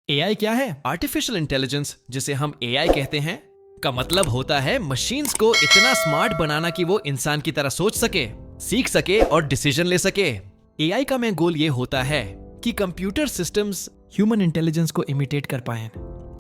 AI क्या है? Artificial intelligence, जिसे हम एआई कहते हैं, का मतलब होता है मशीन्स को इतना स्मार्ट बनाना कि वो इंसान की तरह सोच सके, सीख सके और डिसीजन ले सके। एआई का मेन गोल ये होता है कि कंप्यूटर सिस्टम्स ह्यूमन इंटेलिजेंस को इमिटेट कर पाएं।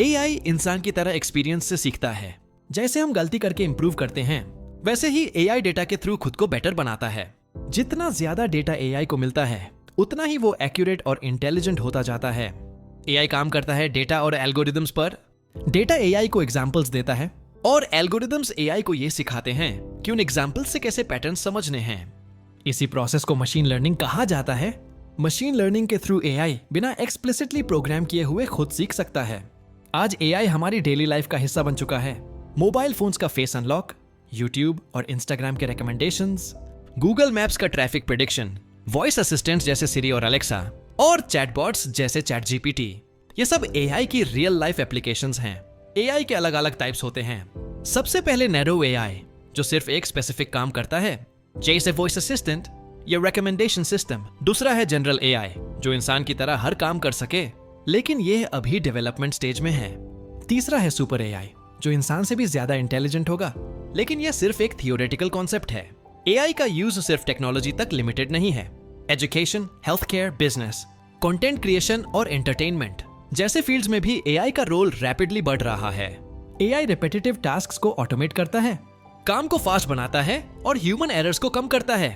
एआई इंसान की तरह एक्सपीरियंस से सीखता है। जैसे हम गलती करके इंप्रूव करते हैं, वैसे ही एआई डेटा के थ्रू खुद को बेटर बनाता है। जितना ज्यादा डेटा एआई को मिलता है, उतना ही वो एक्यूरेट और इंटेलिजेंट होता जाता है। एआई काम करता है डेटा और एल्गोरिदम्स पर। डेटा एआई को एग्जांपल्स देता है और एल्गोरिदम्स एआई को ये सिखाते हैं कि उन एग्जांपल्स से कैसे पैटर्न्स समझने हैं। इसी प्रोसेस को मशीन लर्निंग कहा जाता है। मशीन लर्निंग के थ्रू एआई बिना एक्सप्लिसिटली प्रोग्राम किए हुए खुद सीख सकता है। आज एआई हमारी डेली लाइफ का हिस्सा बन चुका है। मोबाइल फोन्स का फेस अनलॉक, यूट्यूब और इंस्टाग्राम के रिकमेंडेशंस, गूगल मैप्स का ट्रैफिक प्रेडिक्शन, वॉइस असिस्टेंट्स जैसे सिरी और अलेक्सा और चैटबॉट्स जैसे चैट जीपीटी, ये सब एआई की रियल लाइफ एप्लीकेशंस हैं। एआई के अलग अलग टाइप्स होते हैं। सबसे पहले नैरो एआई, जो सिर्फ एक स्पेसिफिक काम करता है, जैसे वॉइस असिस्टेंट या रिकमेंडेशन सिस्टम। दूसरा है जनरल एआई, जो इंसान की तरह हर काम कर सके, लेकिन ये अभी डेवलपमेंट स्टेज में है। तीसरा है सुपर एआई, जो इंसान से भी ज्यादा इंटेलिजेंट होगा, लेकिन यह सिर्फ एक थियोरेटिकल कॉन्सेप्ट है। एआई का यूज सिर्फ टेक्नोलॉजी तक लिमिटेड नहीं है। Education, health care, business, content creation और एंटरटेनमेंट जैसे फील्ड्स में भी एआई का रोल रैपिडली बढ़ रहा है। एआई रिपीटेटिव टास्क्स को ऑटोमेट करता है, काम को फास्ट बनाता है और ह्यूमन एरर्स को कम करता है।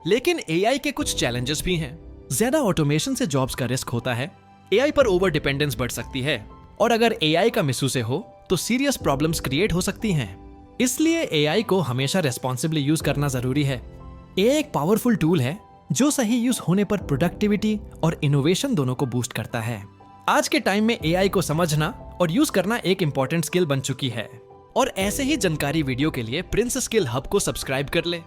लेकिन एआई के कुछ चैलेंजेस भी हैं। ज्यादा ऑटोमेशन से जॉब्स का रिस्क होता है, एआई पर ओवर डिपेंडेंस बढ़ सकती है, और अगर एआई का मिसयूज हो तो सीरियस प्रॉब्लम्स क्रिएट हो सकती हैं। इसलिए एआई को हमेशा रेस्पॉन्सिबली यूज करना जरूरी है। एआई एक पावरफुल टूल है जो सही यूज होने पर प्रोडक्टिविटी और इनोवेशन दोनों को बूस्ट करता है। आज के टाइम में एआई को समझना और यूज करना एक इंपॉर्टेंट स्किल बन चुकी है। और ऐसे ही जानकारी वीडियो के लिए प्रिंस स्किल हब को सब्सक्राइब कर ले।